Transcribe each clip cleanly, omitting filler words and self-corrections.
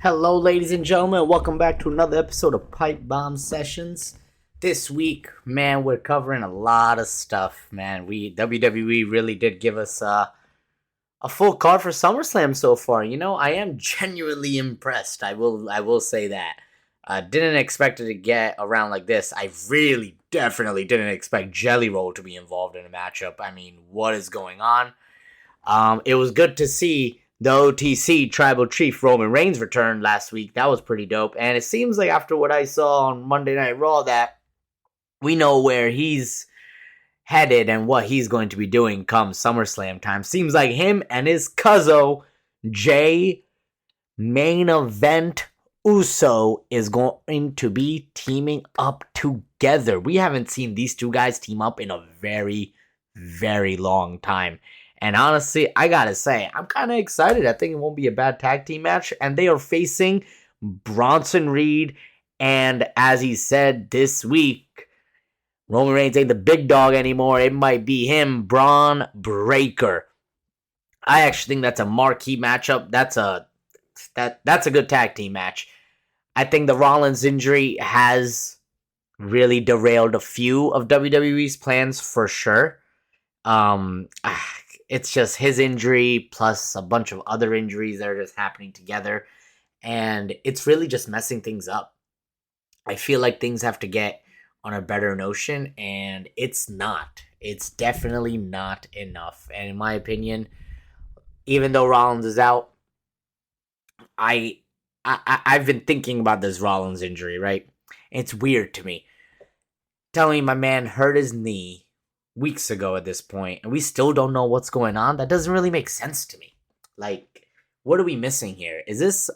Hello, ladies and gentlemen. Welcome back to another episode of Pipe Bomb Sessions. This week, man, we're covering a lot of stuff, man. WWE really did give us a full card for SummerSlam so far. I am genuinely impressed. I will say that. Didn't expect it to get around like this. I really definitely didn't expect Jelly Roll to be involved in a matchup. I mean, what is going on? It was good to see the OTC Tribal Chief Roman Reigns return last week. That was pretty dope. And it seems like after what I saw on Monday Night Raw that we know where he's headed and what he's going to be doing come SummerSlam time. Seems like him and his cousin Jay Main Event Uso is going to be teaming up together. We haven't seen these two guys team up in a very, very long time. And honestly, I gotta say, I'm kind of excited. I think it won't be a bad tag team match. And they are facing Bronson Reed. And as he said this week, Roman Reigns ain't the big dog anymore. It might be him, Braun Breaker. I actually think that's a marquee matchup. That's a good tag team match. I think the Rollins injury has really derailed a few of WWE's plans for sure. It's just his injury plus a bunch of other injuries that are just happening together. And it's really just messing things up. I feel like things have to get on a better notion, and it's not. It's definitely not enough. And in my opinion, even though Rollins is out, I've been thinking about this Rollins injury, right? It's weird to me. Telling me my man hurt his knee weeks ago at this point, and we still don't know what's going on. That doesn't really make sense to me. Like, what are we missing here?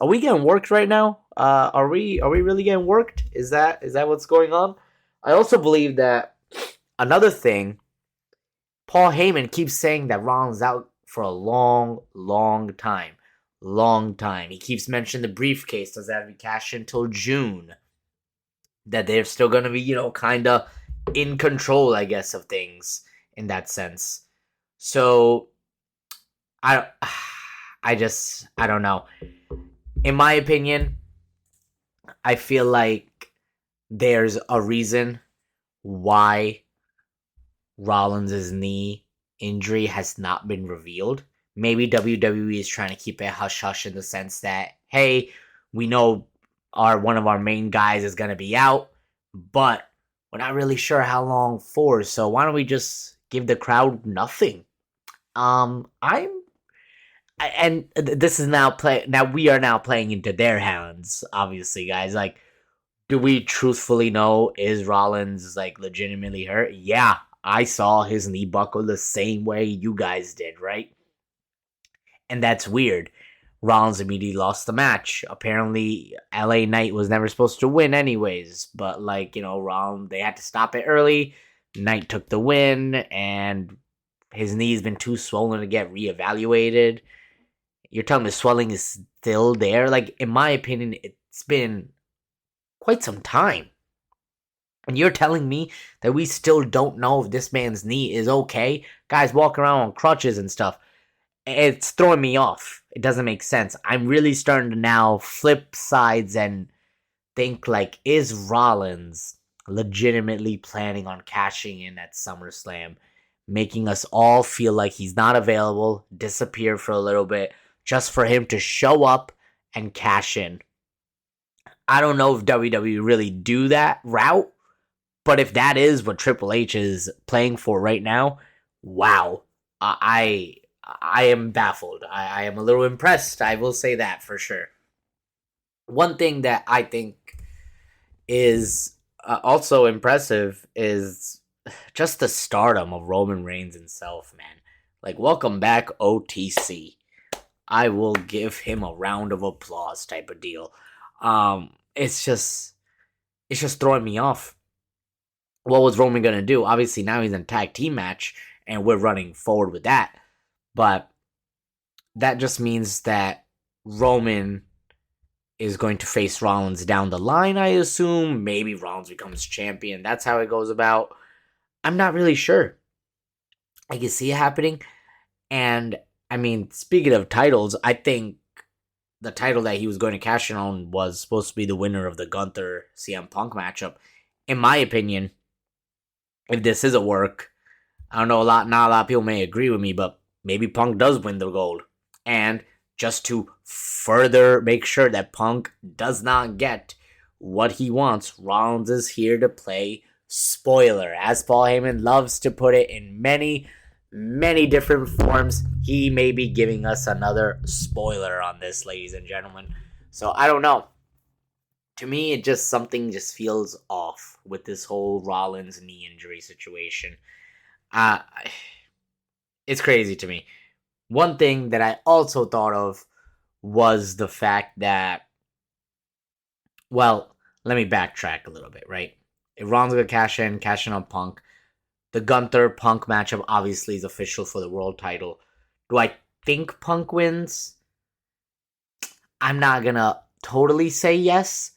Are we getting worked right now? Are we really getting worked? Is that what's going on? I also believe that another thing, Paul Heyman keeps saying that Rollins out for a long, long time. Long time. He keeps mentioning the briefcase doesn't have to be cashed until June. That they're still gonna be, kind of in control, I guess, of things in that sense. So I don't know. In my opinion, I feel like there's a reason why Rollins' knee injury has not been revealed. Maybe WWE is trying to keep it hush-hush in the sense that, hey, we know one of our main guys is going to be out, but we're not really sure how long for, so why don't we just give the crowd nothing? This is now we are now playing into their hands, obviously, guys. Like, do we truthfully know, is Rollins, legitimately hurt? Yeah, I saw his knee buckle the same way you guys did, right? And that's weird. Rollins immediately lost the match. Apparently, LA Knight was never supposed to win anyways. But, Rollins, they had to stop it early. Knight took the win, and his knee's been too swollen to get reevaluated. You're telling me the swelling is still there? In my opinion, it's been quite some time. And you're telling me that we still don't know if this man's knee is okay? Guys walk around on crutches and stuff. It's throwing me off. It doesn't make sense. I'm really starting to now flip sides and think, is Rollins legitimately planning on cashing in at SummerSlam, making us all feel like he's not available, disappear for a little bit, just for him to show up and cash in? I don't know if WWE really do that route, but if that is what Triple H is playing for right now, wow. I am baffled. I am a little impressed. I will say that for sure. One thing that I think is also impressive is just the stardom of Roman Reigns himself, man. Welcome back, OTC. I will give him a round of applause type of deal. It's just throwing me off. What was Roman going to do? Obviously, now he's in a tag team match, and we're running forward with that. But that just means that Roman is going to face Rollins down the line, I assume. Maybe Rollins becomes champion. That's how it goes about. I'm not really sure. I can see it happening. And, speaking of titles, I think the title that he was going to cash in on was supposed to be the winner of the Gunther CM Punk matchup. In my opinion, if this is a work, I don't know, not a lot of people may agree with me, but maybe Punk does win the gold. And just to further make sure that Punk does not get what he wants, Rollins is here to play spoiler. As Paul Heyman loves to put it in many, many different forms, he may be giving us another spoiler on this, ladies and gentlemen. So I don't know. To me, it just something just feels off with this whole Rollins knee injury situation. Uh, it's crazy to me. One thing that I also thought of was the fact that, well, let me backtrack a little bit, right? If Ron's gonna cash in on Punk, the Gunther Punk matchup obviously is official for the world title. Do I think Punk wins? I'm not gonna totally say yes,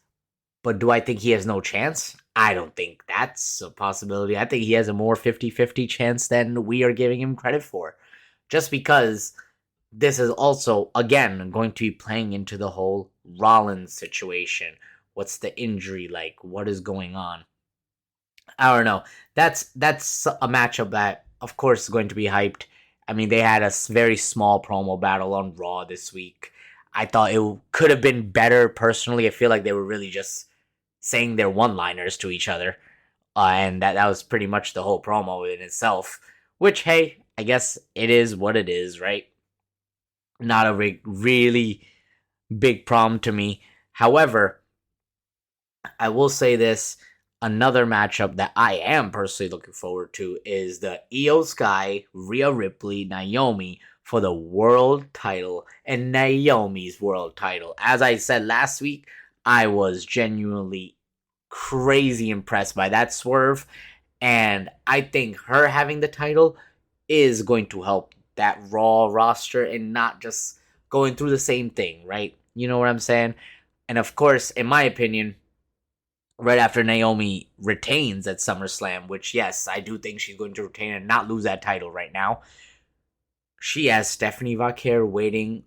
but do I think he has no chance? I don't think that's a possibility. I think he has a more 50-50 chance than we are giving him credit for. Just because this is also, again, going to be playing into the whole Rollins situation. What's the injury like? What is going on? I don't know. That's a matchup that, of course, is going to be hyped. I mean, they had a very small promo battle on Raw this week. I thought it could have been better personally. I feel like they were really just saying their one-liners to each other. And that was pretty much the whole promo in itself. Which, hey, I guess it is what it is, right? Not a really big problem to me. However, I will say this. Another matchup that I am personally looking forward to is the Io Sky, Rhea Ripley, Naomi for the world title and Naomi's world title. As I said last week, I was genuinely crazy impressed by that swerve, and I think her having the title is going to help that Raw roster and not just going through the same thing, right? You know what I'm saying? And of course, in my opinion, right after Naomi retains at SummerSlam, which, yes, I do think she's going to retain and not lose that title right now, she has Stephanie Vaquer waiting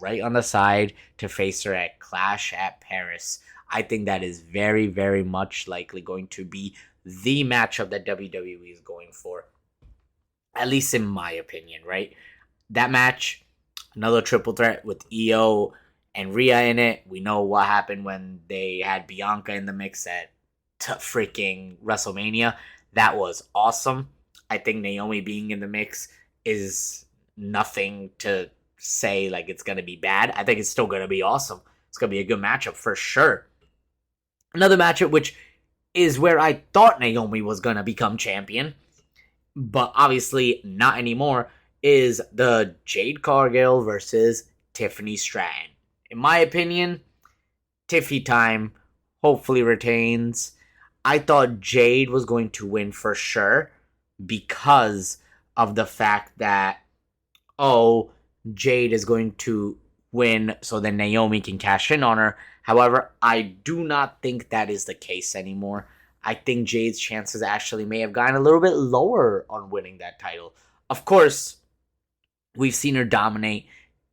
right on the side to face her at Clash at Paris. I think that is very, very much likely going to be the matchup that WWE is going for. At least in my opinion, right? That match, another triple threat with Io and Rhea in it. We know what happened when they had Bianca in the mix at freaking WrestleMania. That was awesome. I think Naomi being in the mix is nothing to say like it's going to be bad. I think it's still going to be awesome. It's going to be a good matchup for sure. Another matchup which is where I thought Naomi was going to become champion, but obviously not anymore, is the Jade Cargill versus Tiffany Stratton. In my opinion, Tiffy time hopefully retains. I thought Jade was going to win for sure because of the fact that, Jade is going to win so then Naomi can cash in on her. However, I do not think that is the case anymore. I think Jade's chances actually may have gotten a little bit lower on winning that title. Of course, we've seen her dominate,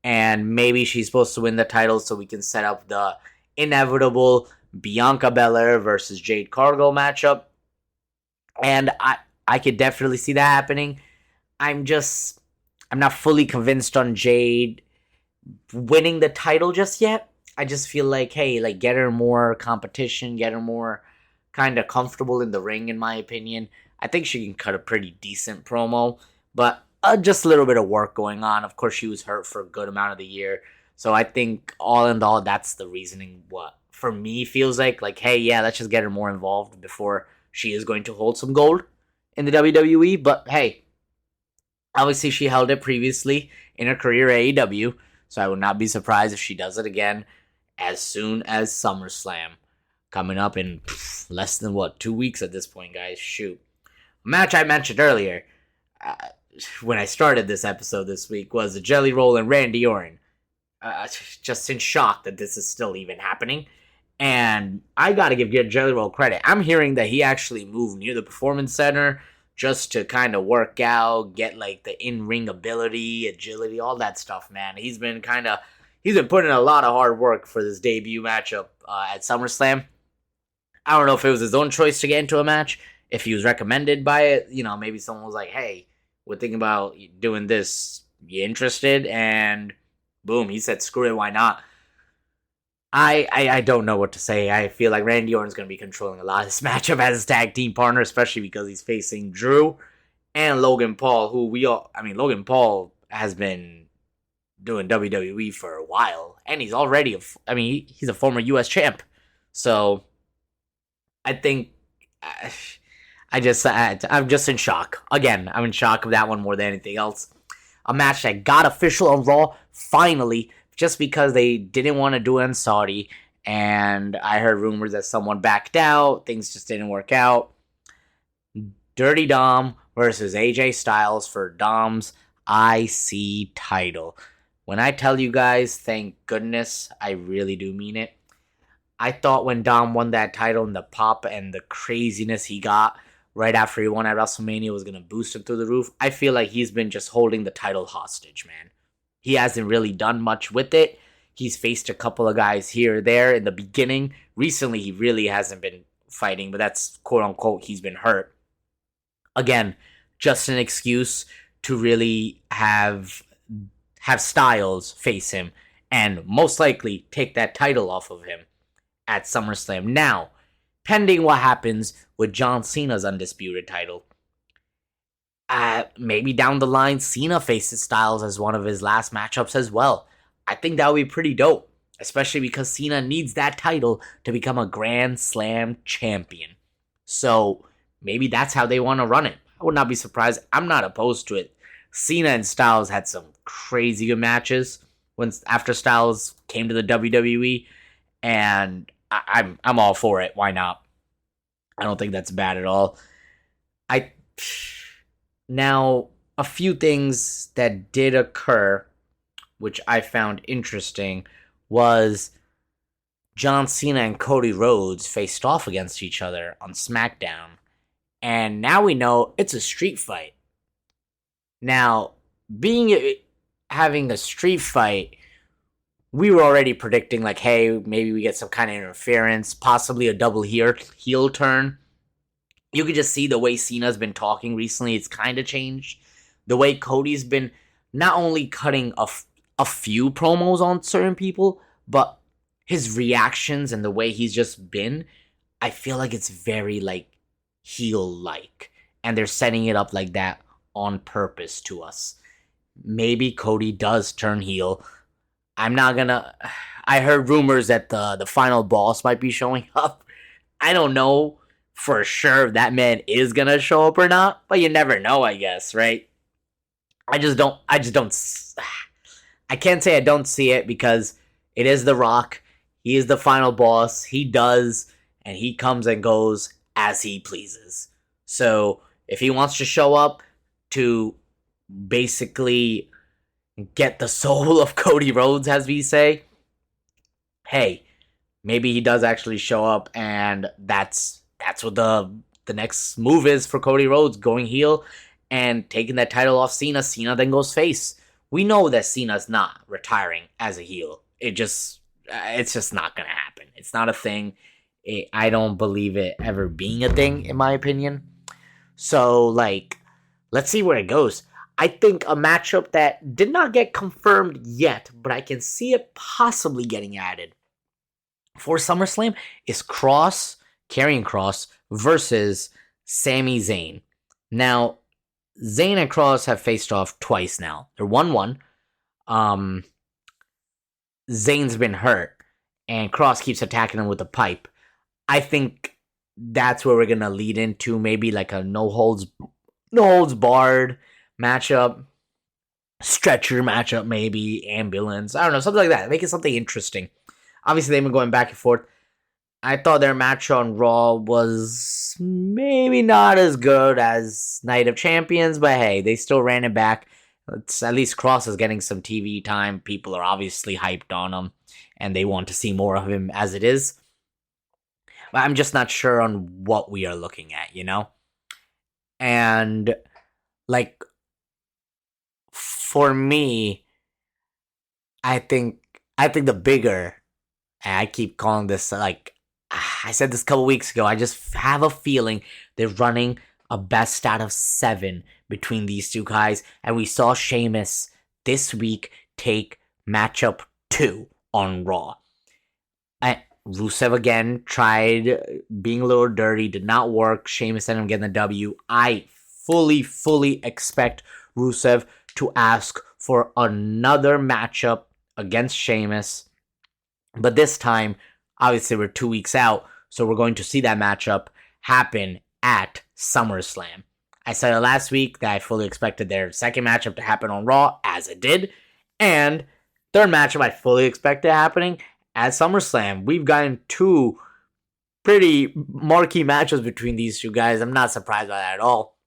and maybe she's supposed to win the title so we can set up the inevitable Bianca Belair versus Jade Cargill matchup. And I could definitely see that happening. I'm not fully convinced on Jade winning the title just yet. I just feel like, hey, like get her more competition, get her more kind of comfortable in the ring, in my opinion. I think she can cut a pretty decent promo, but just a little bit of work going on. Of course, she was hurt for a good amount of the year. So I think all in all, that's the reasoning. What for me feels like, hey, yeah, let's just get her more involved before she is going to hold some gold in the WWE. But hey, obviously she held it previously in her career at AEW, so I would not be surprised if she does it again as soon as SummerSlam, coming up in less than 2 weeks at this point, guys. Shoot, a match I mentioned earlier when I started this episode this week was the Jelly Roll and Randy Orton. Just in shock that this is still even happening. And I gotta give Jelly Roll credit. I'm hearing that he actually moved near the Performance Center just to kind of work out, get like the in-ring ability, agility, all that stuff, man. He's been kind of he's been putting in a lot of hard work for this debut matchup at SummerSlam. I don't know if it was his own choice to get into a match, if he was recommended by it. Maybe someone was like, "Hey, we're thinking about doing this. You interested?" And boom, he said, "Screw it, why not?" I don't know what to say. I feel like Randy Orton's going to be controlling a lot of this matchup as his tag team partner, especially because he's facing Drew and Logan Paul, Logan Paul has been doing WWE for a while, and he's already he's a former US champ. So I think I'm just in shock. Again, I'm in shock of that one more than anything else. A match that got official on Raw finally, just because they didn't want to do it in Saudi, and I heard rumors that someone backed out. Things just didn't work out. Dirty Dom versus AJ Styles for Dom's IC title. When I tell you guys, thank goodness, I really do mean it. I thought when Dom won that title and the pop and the craziness he got right after he won at WrestleMania was going to boost him through the roof. I feel like he's been just holding the title hostage, man. He hasn't really done much with it. He's faced a couple of guys here or there in the beginning. Recently, he really hasn't been fighting, but that's quote-unquote he's been hurt. Again, just an excuse to really have Styles face him and most likely take that title off of him at SummerSlam. Now, pending what happens with John Cena's undisputed title, maybe down the line, Cena faces Styles as one of his last matchups as well. I think that would be pretty dope, especially because Cena needs that title to become a Grand Slam champion. So maybe that's how they want to run it. I would not be surprised. I'm not opposed to it. Cena and Styles had some crazy good matches after Styles came to the WWE, and I'm all for it. Why not? I don't think that's bad at all. Now, a few things that did occur, which I found interesting, was John Cena and Cody Rhodes faced off against each other on SmackDown. And now we know it's a street fight. Now, having a street fight, we were already predicting, like, hey, maybe we get some kind of interference, possibly a double heel turn. You could just see the way Cena's been talking recently. It's kind of changed. The way Cody's been not only cutting a few promos on certain people, but his reactions and the way he's just been, I feel like it's very, like, heel-like. And they're setting it up like that on purpose to us. Maybe Cody does turn heel. I heard rumors that the final boss might be showing up. I don't know for sure if that man is gonna show up or not, but you never know, I guess, right? I can't say I don't see it because it is The Rock. He is the final boss. He does, and he comes and goes as he pleases. So if he wants to show up to basically get the soul of Cody Rhodes, as we say, hey, maybe he does actually show up, and that's what the next move is for Cody Rhodes, going heel and taking that title off Cena. Cena then goes face. We know that Cena's not retiring as a heel. It's just not gonna happen. It's not a thing. I don't believe it ever being a thing, in my opinion. So, like, let's see where it goes. I think a matchup that did not get confirmed yet, but I can see it possibly getting added for SummerSlam is Karrion Kross versus Sami Zayn. Now, Zayn and Kross have faced off twice now. They're 1-1. Zayn's been hurt, and Kross keeps attacking him with a pipe. I think that's where we're gonna lead into maybe like a no holds barred matchup, stretcher matchup, maybe ambulance. I don't know, something like that. Make it something interesting. Obviously, they've been going back and forth. I thought their match on Raw was maybe not as good as Night of Champions, but hey, they still ran it back. At least Kross is getting some TV time. People are obviously hyped on him, and they want to see more of him as it is. But I'm just not sure on what we are looking at, you know? And, like, for me, I think I think the bigger, and I keep calling this like I said this a couple weeks ago. I just have a feeling they're running a best out of 7 between these two guys, and we saw Sheamus this week take matchup 2 on Raw. Rusev again tried being a little dirty, did not work. Sheamus ended up getting the W. I fully expect Rusev to ask for another matchup against Sheamus. But this time, obviously, we're 2 weeks out, so we're going to see that matchup happen at SummerSlam. I said it last week that I fully expected their second matchup to happen on Raw, as it did. And third matchup I fully expected happening at SummerSlam. We've gotten 2 pretty marquee matches between these two guys. I'm not surprised by that at all.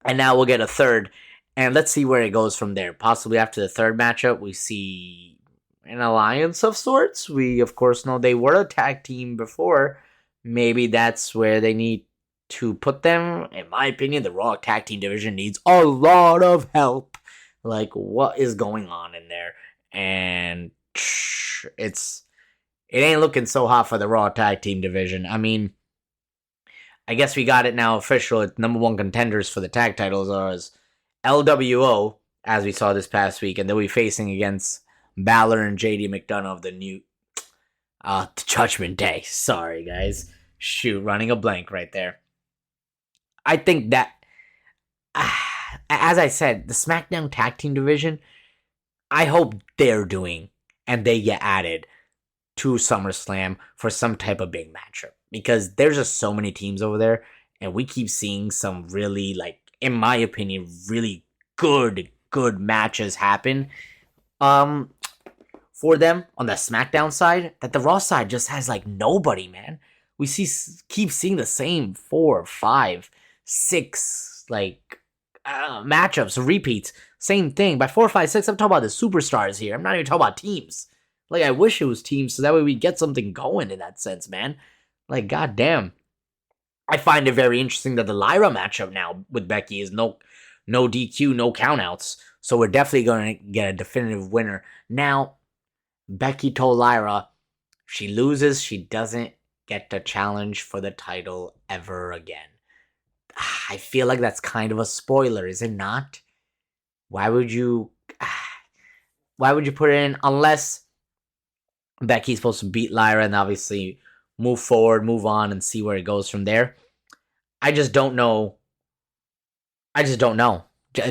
And now we'll get a third, and let's see where it goes from there. Possibly after the third matchup, we see an alliance of sorts. We, of course, know they were a tag team before. Maybe that's where they need to put them. In my opinion, the Raw tag team division needs a lot of help. Like, what is going on in there? And it ain't looking so hot for the Raw tag team division. I mean, I guess we got it now official. Number 1 contenders for the tag titles are as LWO, as we saw this past week, and they'll be facing against Balor and JD McDonough of the new Judgment Day. Sorry, guys. Shoot, running a blank right there. I think that, as I said, the SmackDown tag team division, I hope they're doing and they get added to SummerSlam for some type of big matchup. Because there's just so many teams over there, and we keep seeing some really, like, in my opinion, really good matches happen for them on the SmackDown side, that the Raw side just has, like, nobody, man. We keep seeing the same 4, 5, 6, like, matchups, repeats, same thing. By 4, 5, 6, I'm talking about the superstars here. I'm not even talking about teams. Like, I wish it was teams, so that way we get something going in that sense, man. Like, goddamn. I find it very interesting that the Lyra matchup now with Becky is no DQ, no countouts. So we're definitely going to get a definitive winner. Now, Becky told Lyra, if she loses, she doesn't get to challenge for the title ever again. I feel like that's kind of a spoiler, is it not? Why would you put it in unless Becky's supposed to beat Lyra and obviously move forward, move on, and see where it goes from there? I just don't know.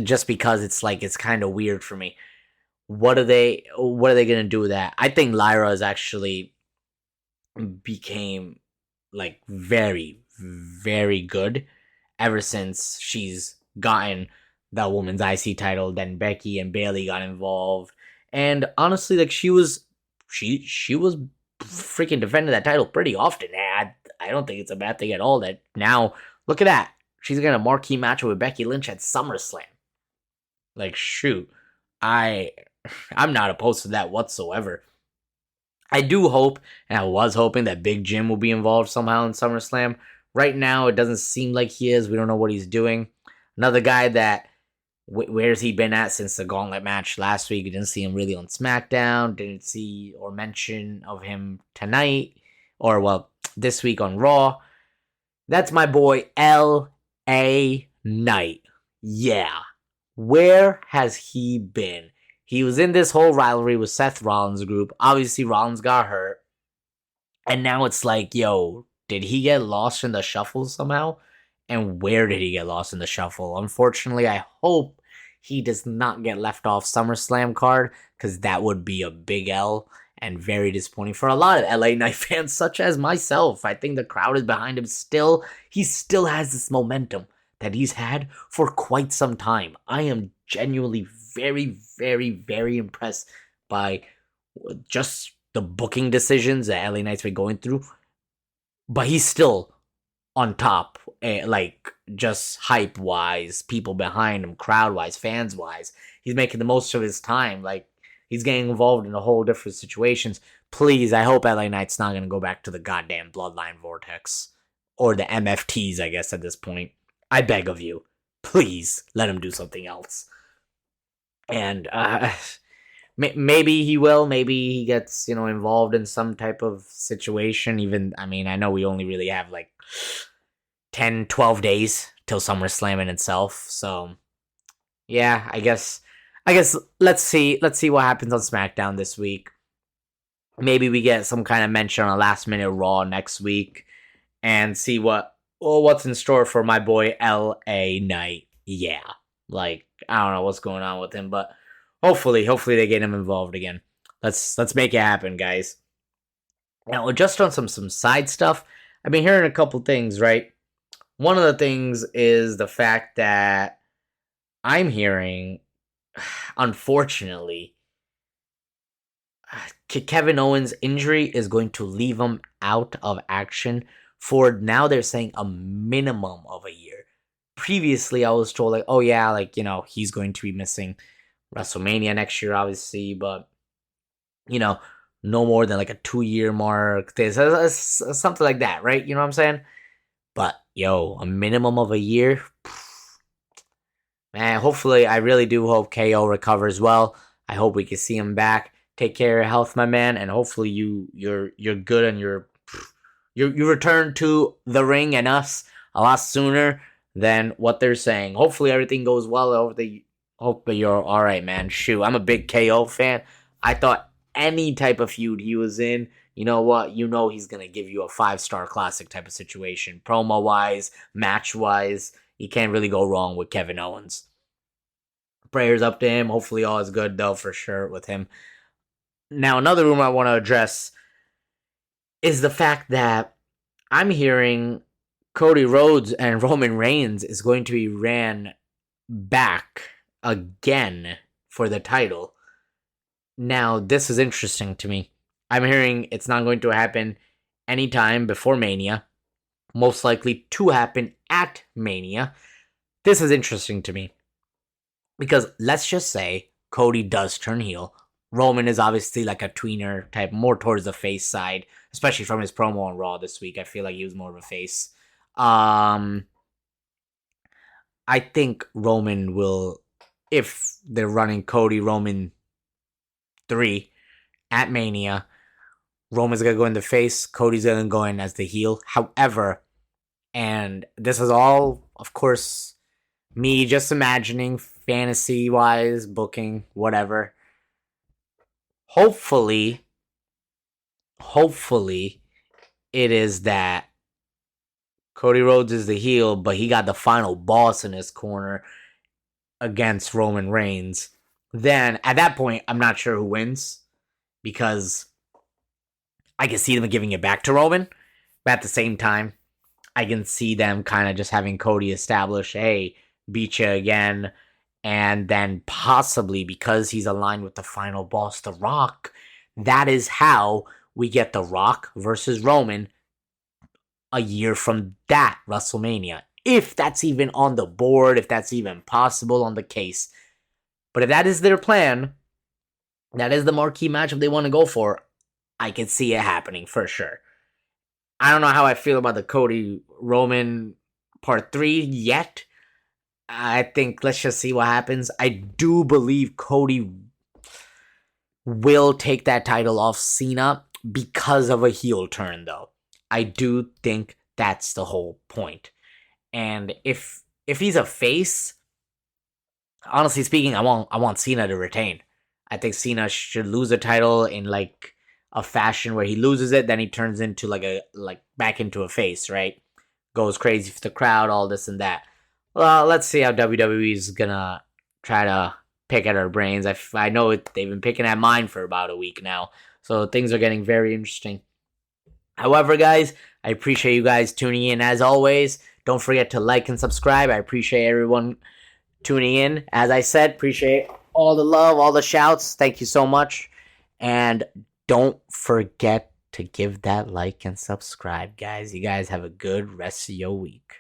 Just because it's kind of weird for me. What are they gonna do with that? I think Lyra has actually became like very, very good ever since she's gotten that woman's IC title. Then Becky and Bayley got involved, and honestly, like she was freaking defending that title pretty often. I don't think it's a bad thing at all that now, look at that. She's getting a marquee match with Becky Lynch at SummerSlam. Like, shoot. I'm not opposed to that whatsoever. I do hope, and I was hoping, that Big Jim will be involved somehow in SummerSlam. Right now, it doesn't seem like he is. We don't know what he's doing. Another guy that, where's he been at since the Gauntlet match last week? We didn't see him really on SmackDown. Didn't see or mention of him tonight. Or, well, this week on Raw. That's my boy, L.A. Knight. Yeah. Where has he been? He was in this whole rivalry with Seth Rollins' group. Obviously, Rollins got hurt. And now it's like, yo, did he get lost in the shuffle somehow? And where did he get lost in the shuffle? Unfortunately, I hope he does not get left off SummerSlam card, because that would be a big L and very disappointing for a lot of LA Knight fans, such as myself. I think the crowd is behind him still. He still has this momentum that he's had for quite some time. I am genuinely very, very, very impressed by just the booking decisions that LA Knight's been going through. But he's still on top, like, just hype-wise, people behind him, crowd-wise, fans-wise. He's making the most of his time. Like, he's getting involved in a whole different situations. Please, I hope LA Knight's not going to go back to the goddamn Bloodline Vortex. Or the MFTs, I guess, at this point. I beg of you. Please, let him do something else. And, Maybe he will. Maybe he gets involved in some type of situation. Even I mean, I know we only really have like 10, 12 days till SummerSlam in itself. So yeah, I guess let's see what happens on SmackDown this week. Maybe we get some kind of mention on a last minute Raw next week and see what's in store for my boy LA Knight. Yeah. Like I don't know what's going on with him, but hopefully they get him involved again. Let's make it happen, guys. Now, just on some side stuff, I've been hearing a couple things, right? One of the things is the fact that I'm hearing, unfortunately, Kevin Owens' injury is going to leave him out of action for now. They're saying a minimum of a year. Previously, I was told, like, oh, yeah, like, he's going to be missing WrestleMania next year, obviously, but, you know, no more than like a 2-year mark, something like that, right? You know what I'm saying? But, yo, a minimum of a year, man, hopefully, I really do hope KO recovers well. I hope we can see him back. Take care of your health, my man, and hopefully you're good and you return to the ring and us a lot sooner than what they're saying. Hopefully everything goes well hope that you're all right, man. Shoot, I'm a big KO fan. I thought any type of feud he was in, you know what? He's gonna give you a 5-star classic type of situation, promo wise, match wise. You can't really go wrong with Kevin Owens. Prayers up to him. Hopefully all is good though, for sure with him. Now, another rumor I want to address is the fact that I'm hearing Cody Rhodes and Roman Reigns is going to be ran back again for the title. Now, this is interesting to me. I'm hearing it's not going to happen anytime before Mania. Most likely to happen at Mania. This is interesting to me. Because let's just say Cody does turn heel. Roman is obviously like a tweener type, more towards the face side, especially from his promo on Raw this week. I feel like he was more of a face. I think Roman will, if they're running Cody Roman 3 at Mania, Roman's going to go in the face, Cody's going to go in as the heel. However, and this is all, of course, me just imagining, fantasy-wise, booking, whatever. Hopefully, it is that Cody Rhodes is the heel, but he got the final boss in his corner against Roman Reigns. Then, at that point, I'm not sure who wins, because I can see them giving it back to Roman, but at the same time, I can see them kind of just having Cody establish, hey, beat you again. And then possibly, because he's aligned with the final boss, The Rock, that is how we get The Rock versus Roman a year from that WrestleMania. If that's even on the board, if that's even possible on the case. But if that is their plan, that is the marquee matchup they want to go for, I can see it happening for sure. I don't know how I feel about the Cody Roman Part 3 yet. I think let's just see what happens. I do believe Cody will take that title off Cena because of a heel turn, though. I do think that's the whole point. And if he's a face, honestly speaking, I want Cena to retain. I think Cena should lose the title in like a fashion where he loses it, then he turns into like back into a face, right? Goes crazy for the crowd, all this and that. Well, let's see how WWE is gonna try to pick at our brains. I know they've been picking at mine for about a week now, so things are getting very interesting. However, guys, I appreciate you guys tuning in as always. Don't forget to like and subscribe. I appreciate everyone tuning in. As I said, appreciate all the love, all the shouts. Thank you so much. And don't forget to give that like and subscribe, guys. You guys have a good rest of your week.